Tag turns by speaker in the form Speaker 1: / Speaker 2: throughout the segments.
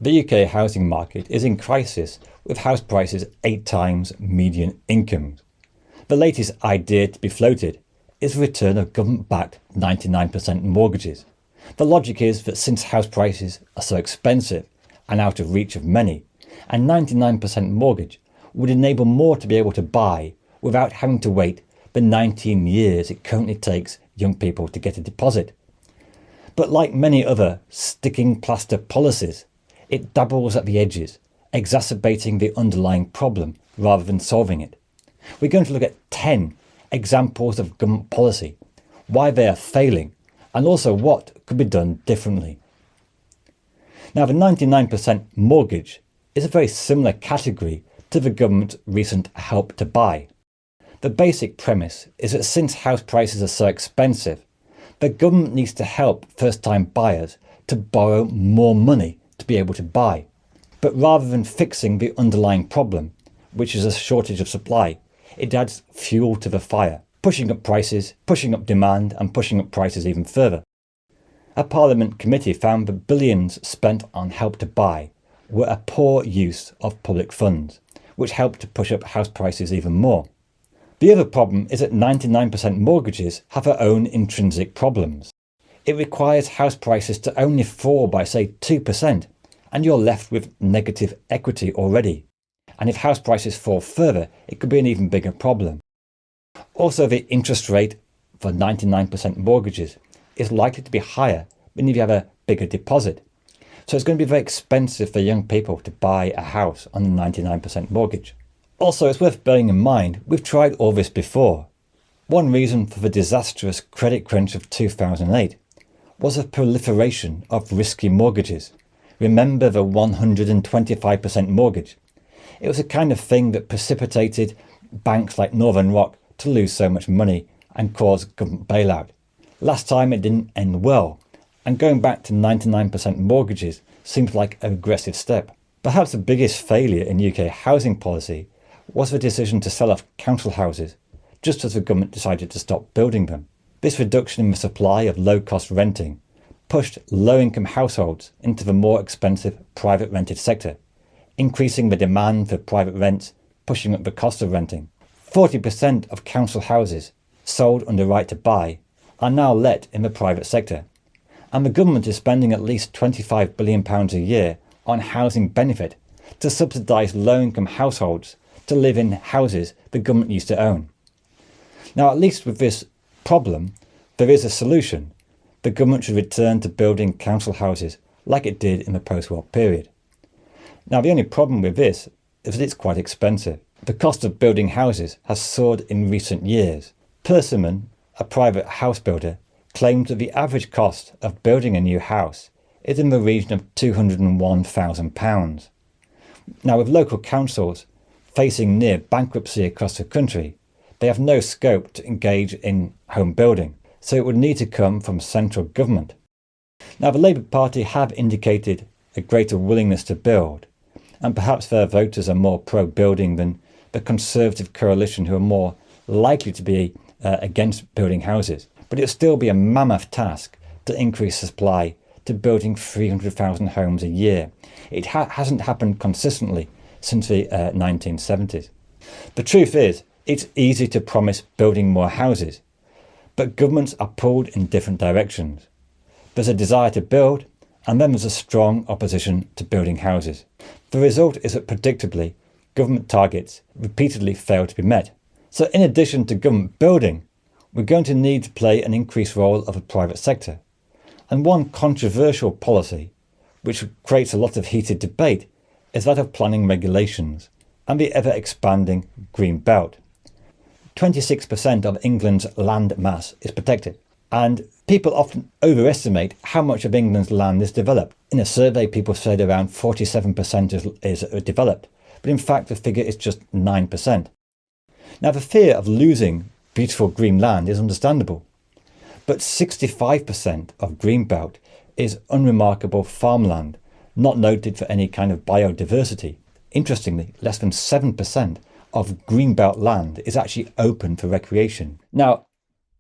Speaker 1: The UK housing market is in crisis, with house prices 8 times median incomes. The latest idea to be floated is the return of government-backed 99% mortgages. The logic is that since house prices are so expensive and out of reach of many, a 99% mortgage would enable more to be able to buy without having to wait the 19 years it currently takes young people to get a deposit. But like many other sticking plaster policies, it dabbles at the edges, exacerbating the underlying problem rather than solving it. We're going to look at 10 examples of government policy, why they are failing, and also what could be done differently. Now, the 99% mortgage is a very similar category to the government's recent Help to Buy. The basic premise is that since house prices are so expensive, the government needs to help first-time buyers to borrow more money to be able to buy. But rather than fixing the underlying problem, which is a shortage of supply, it adds fuel to the fire, pushing up prices, pushing up demand and pushing up prices even further. A Parliament committee found that billions spent on Help to Buy were a poor use of public funds, which helped to push up house prices even more. The other problem is that 99% mortgages have their own intrinsic problems. It requires house prices to only fall by, say, 2%, and you're left with negative equity already. And if house prices fall further, it could be an even bigger problem. Also, the interest rate for 99% mortgages is likely to be higher than if you have a bigger deposit. So it's going to be very expensive for young people to buy a house on a 99% mortgage. Also, it's worth bearing in mind, we've tried all this before. One reason for the disastrous credit crunch of 2008 was a proliferation of risky mortgages. Remember the 125% mortgage? It was a kind of thing that precipitated banks like Northern Rock to lose so much money and cause government bailout. Last time it didn't end well, and going back to 99% mortgages seems like an aggressive step. Perhaps the biggest failure in UK housing policy was the decision to sell off council houses, just as the government decided to stop building them. This reduction in the supply of low-cost renting pushed low-income households into the more expensive private rented sector, increasing the demand for private rents, pushing up the cost of renting. 40% of council houses sold under right to buy are now let in the private sector, and the government is spending at least £25 billion a year on housing benefit to subsidise low-income households to live in houses the government used to own. Now, at least with this problem, there is a solution. The government should return to building council houses like it did in the post-war period. Now, the only problem with this is that it's quite expensive. The cost of building houses has soared in recent years. Persimmon, a private house builder, claimed that the average cost of building a new house is in the region of £201,000. Now, with local councils facing near bankruptcy across the country, they have no scope to engage in home building, so it would need to come from central government. Now, the Labour Party have indicated a greater willingness to build, and perhaps their voters are more pro-building than the Conservative coalition, who are more likely to be against building houses. But it will still be a mammoth task to increase supply to building 300,000 homes a year. It hasn't happened consistently since the 1970s. The truth is, it's easy to promise building more houses, but governments are pulled in different directions. There's a desire to build, and then there's a strong opposition to building houses. The result is that, predictably, government targets repeatedly fail to be met. So in addition to government building, we're going to need to play an increased role of the private sector. And one controversial policy, which creates a lot of heated debate, is that of planning regulations and the ever-expanding Green Belt. 26% of England's land mass is protected, and people often overestimate how much of England's land is developed. In a survey, people said around 47% is developed, but in fact the figure is just 9%. Now, the fear of losing beautiful green land is understandable, but 65% of Greenbelt is unremarkable farmland, not noted for any kind of biodiversity. Interestingly, less than 7% of Greenbelt land is actually open for recreation. Now,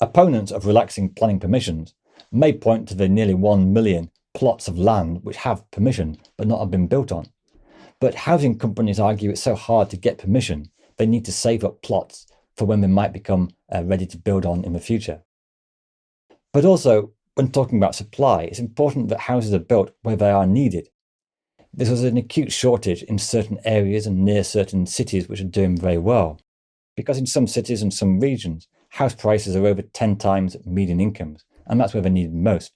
Speaker 1: opponents of relaxing planning permissions may point to the nearly 1 million plots of land which have permission but not have been built on. But housing companies argue it's so hard to get permission, they need to save up plots for when they might become ready to build on in the future. But also, when talking about supply, it's important that houses are built where they are needed. This was an acute shortage in certain areas and near certain cities which are doing very well, because in some cities and some regions, house prices are over 10 times median incomes, and that's where they're needed most.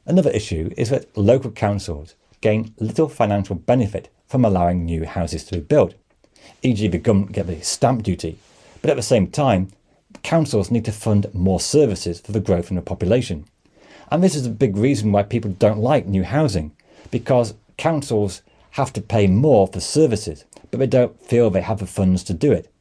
Speaker 1: Another issue is that local councils gain little financial benefit from allowing new houses to be built, e.g. the government get the stamp duty, but at the same time, councils need to fund more services for the growth in the population. And this is a big reason why people don't like new housing, because councils have to pay more for services, but they don't feel they have the funds to do it.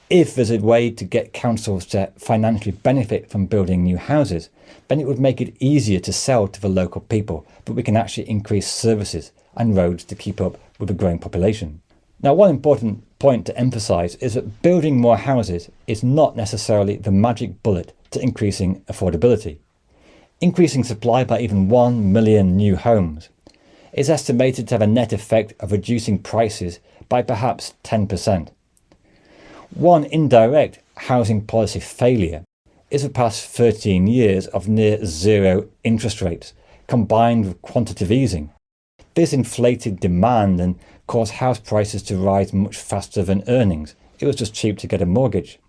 Speaker 1: If there's a way to get councils to financially benefit from building new houses, then it would make it easier to sell to the local people, but we can actually increase services and roads to keep up with the growing population. Now, one important point to emphasise is that building more houses is not necessarily the magic bullet to increasing affordability. Increasing supply by even 1 million new homes is estimated to have a net effect of reducing prices by perhaps 10%. One indirect housing policy failure is the past 13 years of near zero interest rates, combined with quantitative easing. This inflated demand and caused house prices to rise much faster than earnings. It was just cheap to get a mortgage.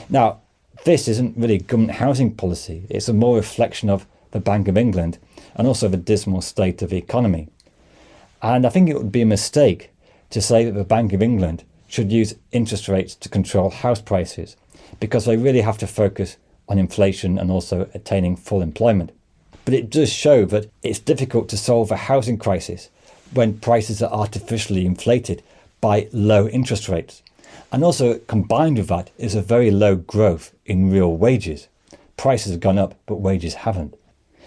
Speaker 1: Now, this isn't really government housing policy, it's a more reflection of the Bank of England and also the dismal state of the economy. And I think it would be a mistake to say that the Bank of England should use interest rates to control house prices, because they really have to focus on inflation and also attaining full employment. But it does show that it's difficult to solve a housing crisis when prices are artificially inflated by low interest rates. And also combined with that is a very low growth in real wages. Prices have gone up, but wages haven't.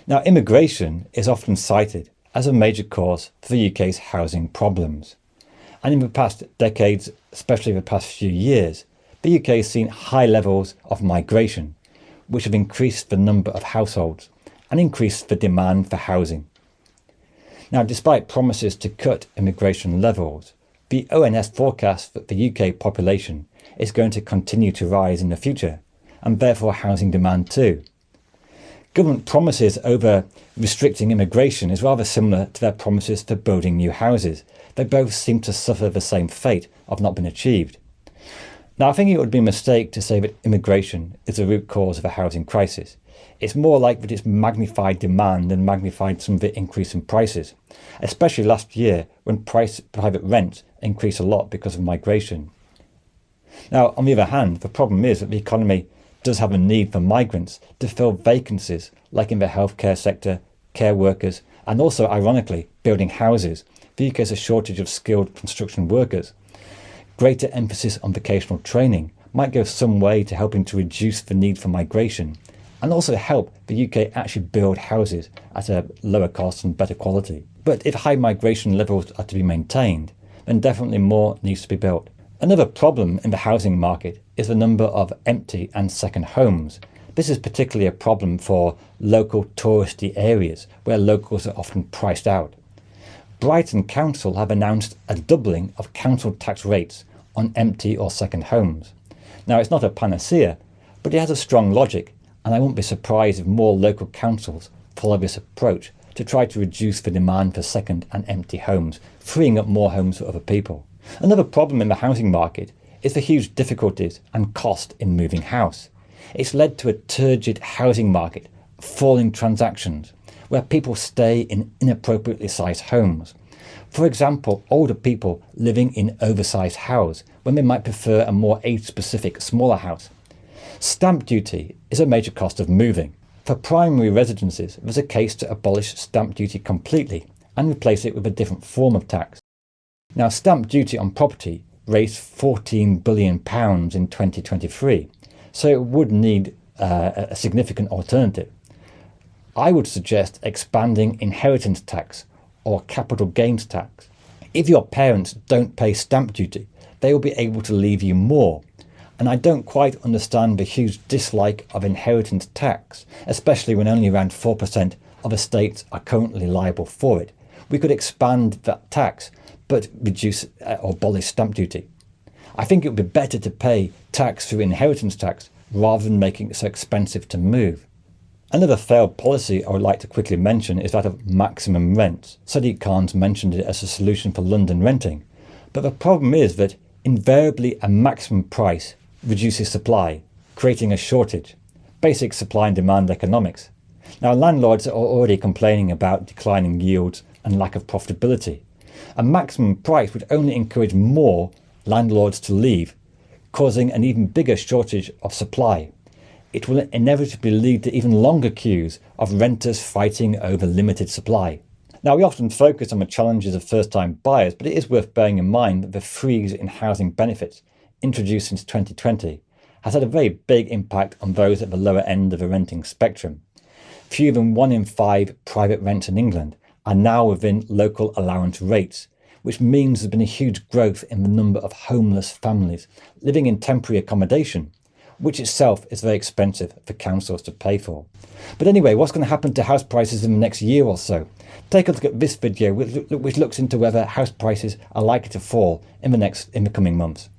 Speaker 1: Now, immigration is often cited as a major cause for the UK's housing problems. And in the past decades, especially the past few years, the UK has seen high levels of migration, which have increased the number of households and increased the demand for housing. Now, despite promises to cut immigration levels, the ONS forecasts that the UK population is going to continue to rise in the future, and therefore housing demand too. Government promises over restricting immigration is rather similar to their promises for building new houses. They both seem to suffer the same fate of not being achieved. Now, I think it would be a mistake to say that immigration is the root cause of a housing crisis. It's more like that it's magnified demand and magnified some of the increase in prices, especially last year when private rent increased a lot because of migration. Now, on the other hand, the problem is that the economy does have a need for migrants to fill vacancies like in the healthcare sector, care workers, and also, ironically, building houses. The UK has a shortage of skilled construction workers. Greater emphasis on vocational training might go some way to helping to reduce the need for migration and also help the UK actually build houses at a lower cost and better quality. But if high migration levels are to be maintained, then definitely more needs to be built. Another problem in the housing market is the number of empty and second homes. This is particularly a problem for local touristy areas where locals are often priced out. Brighton Council have announced a doubling of council tax rates on empty or second homes. Now, it's not a panacea, but it has a strong logic, and I won't be surprised if more local councils follow this approach to try to reduce the demand for second and empty homes, freeing up more homes for other people. Another problem in the housing market is the huge difficulties and cost in moving house. It's led to a turgid housing market, falling transactions, where people stay in inappropriately sized homes. For example, older people living in oversized houses when they might prefer a more age-specific, smaller house. Stamp duty is a major cost of moving. For primary residences, there's a case to abolish stamp duty completely and replace it with a different form of tax. Now, stamp duty on property raised £14 billion in 2023, so it would need a significant alternative. I would suggest expanding inheritance tax or capital gains tax. If your parents don't pay stamp duty, they will be able to leave you more. And I don't quite understand the huge dislike of inheritance tax, especially when only around 4% of estates are currently liable for it, we could expand that tax, but reduce or abolish stamp duty. I think it would be better to pay tax through inheritance tax rather than making it so expensive to move. Another failed policy I would like to quickly mention is that of maximum rents. Sadiq Khan's mentioned it as a solution for London renting, but the problem is that invariably a maximum price reduces supply, creating a shortage. Basic supply and demand economics. Now, landlords are already complaining about declining yields and lack of profitability. A maximum price would only encourage more landlords to leave, causing an even bigger shortage of supply. It will inevitably lead to even longer queues of renters fighting over limited supply. Now, we often focus on the challenges of first-time buyers, but it is worth bearing in mind that the freeze in housing benefits, introduced since 2020, has had a very big impact on those at the lower end of the renting spectrum. Fewer than 1 in 5 private rents in England are now within local allowance rates, which means there's been a huge growth in the number of homeless families living in temporary accommodation, which itself is very expensive for councils to pay for. But anyway, what's going to happen to house prices in the next year or so? Take a look at this video, which looks into whether house prices are likely to fall in the coming months.